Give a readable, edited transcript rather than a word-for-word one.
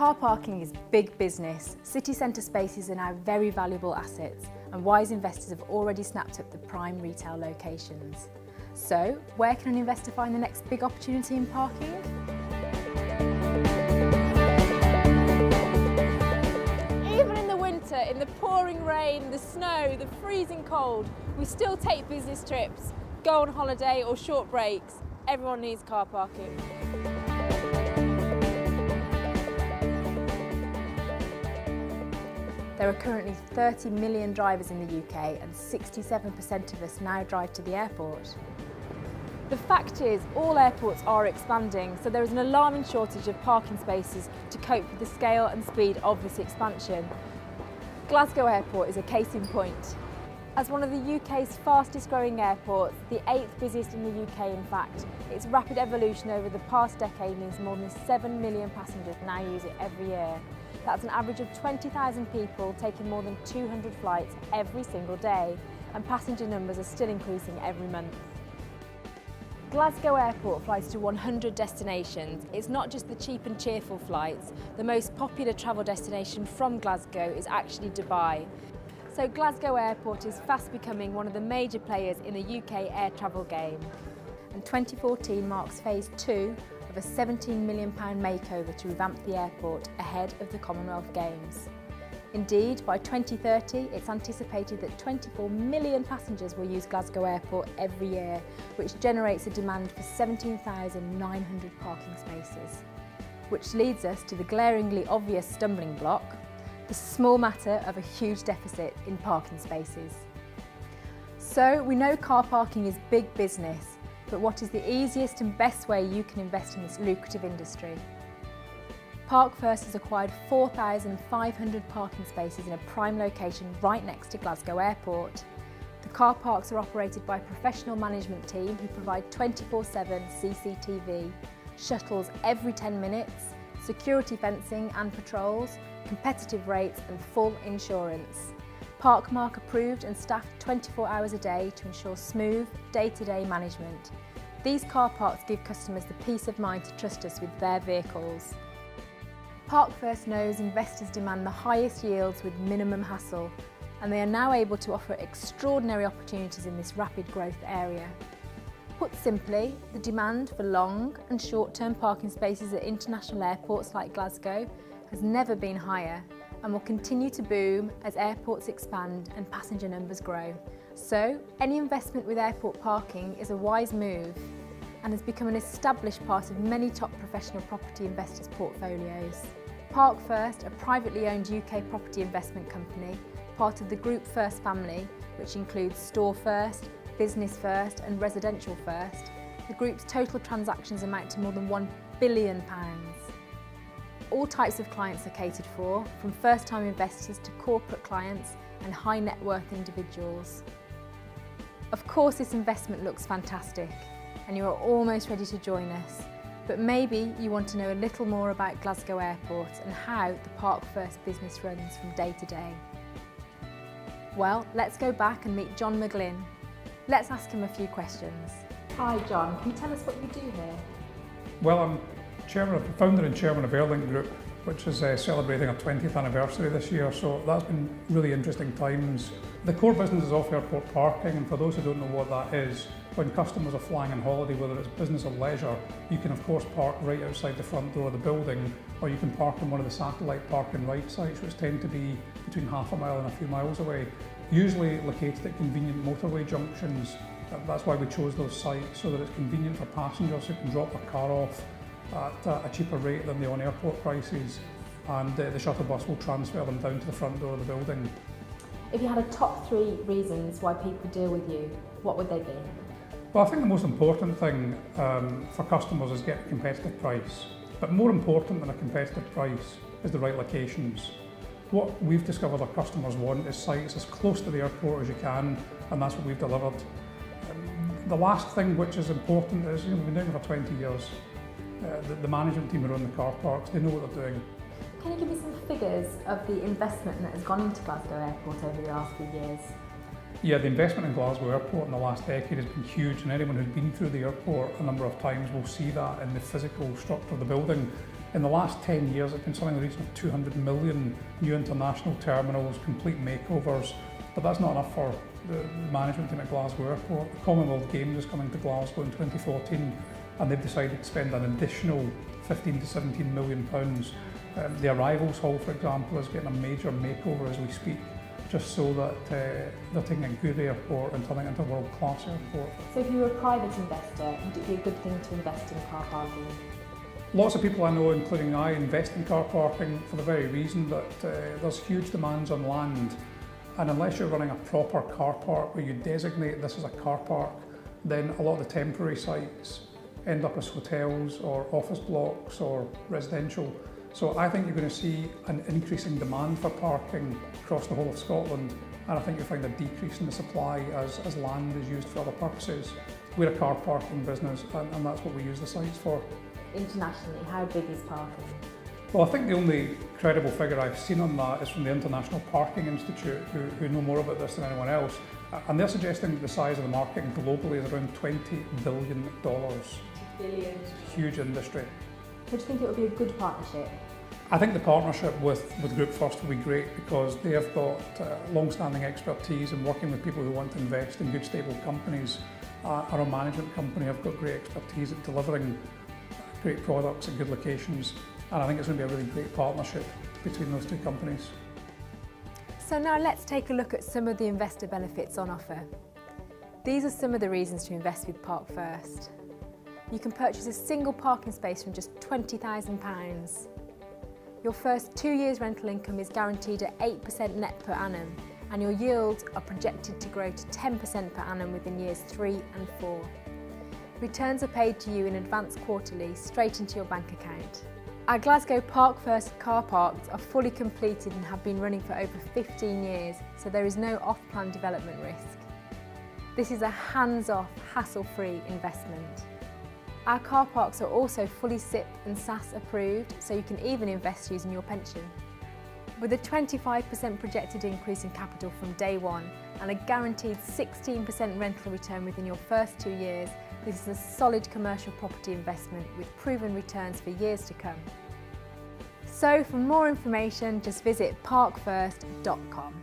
Car parking is big business. City centre spaces are now very valuable assets, and wise investors have already snapped up the prime retail locations. So, where can an investor find the next big opportunity in parking? Even in the winter, in the pouring rain, the snow, the freezing cold, we still take business trips, go on holiday or short breaks. Everyone needs car parking. There are currently 30 million drivers in the UK and 67% of us now drive to the airport. The fact is, all airports are expanding, so there is an alarming shortage of parking spaces to cope with the scale and speed of this expansion. Glasgow Airport is a case in point. As one of the UK's fastest growing airports, the 8th busiest in the UK in fact, its rapid evolution over the past decade means more than 7 million passengers now use it every year. That's an average of 20,000 people taking more than 200 flights every single day, and passenger numbers are still increasing every month. Glasgow Airport flies to 100 destinations. It's not just the cheap and cheerful flights. The most popular travel destination from Glasgow is actually Dubai. So Glasgow Airport is fast becoming one of the major players in the UK air travel game. And 2014 marks phase 2 of a £17 million makeover to revamp the airport ahead of the Commonwealth Games. Indeed, by 2030, it's anticipated that 24 million passengers will use Glasgow Airport every year, which generates a demand for 17,900 parking spaces. Which leads us to the glaringly obvious stumbling block, the small matter of a huge deficit in parking spaces. So we know car parking is big business, but what is the easiest and best way you can invest in this lucrative industry? Park First has acquired 4,500 parking spaces in a prime location right next to Glasgow Airport. The car parks are operated by a professional management team who provide 24/7 CCTV, shuttles every 10 minutes, security fencing and patrols, competitive rates and full insurance. Parkmark approved and staffed 24 hours a day to ensure smooth, day-to-day management. These car parks give customers the peace of mind to trust us with their vehicles. Park First knows investors demand the highest yields with minimum hassle, and they are now able to offer extraordinary opportunities in this rapid growth area. Put simply, the demand for long and short-term parking spaces at international airports like Glasgow has never been higher and will continue to boom as airports expand and passenger numbers grow. So, any investment with airport parking is a wise move and has become an established part of many top professional property investors' portfolios. Park First, a privately owned UK property investment company, part of the Group First family, which includes Store First, Business First and Residential First, the group's total transactions amount to more than £1 billion. All types of clients are catered for, from first-time investors to corporate clients and high net worth individuals. Of course, this investment looks fantastic and you are almost ready to join us, but maybe you want to know a little more about Glasgow Airport and how the Park First business runs from day to day. Well, let's go back and meet John McGlynn. Let's ask him a few questions. Hi John, can you tell us what you do here? Well, I'm founder and chairman of Airlink Group, which is celebrating our 20th anniversary this year, so that's been really interesting times. The core business is off-airport parking, and for those who don't know what that is, when customers are flying on holiday, whether it's business or leisure, you can of course park right outside the front door of the building, or you can park on one of the satellite park and ride sites, which tend to be between half a mile and a few miles away, usually located at convenient motorway junctions. That's why we chose those sites, so that it's convenient for passengers who can drop their car off at a cheaper rate than the on-airport prices, and the shuttle bus will transfer them down to the front door of the building. If you had a top 3 reasons why people deal with you, what would they be? Well, I think the most important thing for customers is getting a competitive price, but more important than a competitive price is the right locations. What we've discovered our customers want is sites as close to the airport as you can, and that's what we've delivered. The last thing which is important is, we've been doing it for 20 years. The management team who run the car parks, they know what they're doing. Can you give me some figures of the investment that has gone into Glasgow Airport over the last few years? Yeah, the investment in Glasgow Airport in the last decade has been huge, and anyone who's been through the airport a number of times will see that in the physical structure of the building. In the last 10 years, it's been something in the region of 200 million new international terminals, complete makeovers, but that's not enough for the management team at Glasgow Airport. The Commonwealth Games is coming to Glasgow in 2014, and they've decided to spend an additional 15 to 17 million pounds. The arrivals hall, for example, is getting a major makeover as we speak, just so that they're taking a good airport and turning it into a world-class airport. So if you were a private investor, would it be a good thing to invest in car parking? Lots of people I know, including I, invest in car parking for the very reason that there's huge demands on land, and unless you're running a proper car park where you designate this as a car park, then a lot of the temporary sites end up as hotels or office blocks or residential. So I think you're going to see an increasing demand for parking across the whole of Scotland, and I think you'll find a decrease in the supply as land is used for other purposes. We're a car parking business, and that's what we use the sites for. Internationally, how big is parking? Well, I think the only credible figure I've seen on that is from the International Parking Institute, who know more about this than anyone else, and they're suggesting that the size of the market globally is around $20 billion. Billion. Huge industry. So do you think it would be a good partnership? I think the partnership with Group First will be great because they have got long-standing expertise in working with people who want to invest in good, stable companies. Our management company have got great expertise at delivering great products at good locations, and I think it's going to be a really great partnership between those two companies. So now let's take a look at some of the investor benefits on offer. These are some of the reasons to invest with Park First. You can purchase a single parking space from just £20,000. Your first 2 years rental income is guaranteed at 8% net per annum, and your yields are projected to grow to 10% per annum within years 3 and 4. Returns are paid to you in advance quarterly, straight into your bank account. Our Glasgow Park First car parks are fully completed and have been running for over 15 years, so there is no off-plan development risk. This is a hands-off, hassle-free investment. Our car parks are also fully SIP and SAS approved, so you can even invest using your pension. With a 25% projected increase in capital from day one and a guaranteed 16% rental return within your first 2 years, this is a solid commercial property investment with proven returns for years to come. So for more information, just visit parkfirst.com.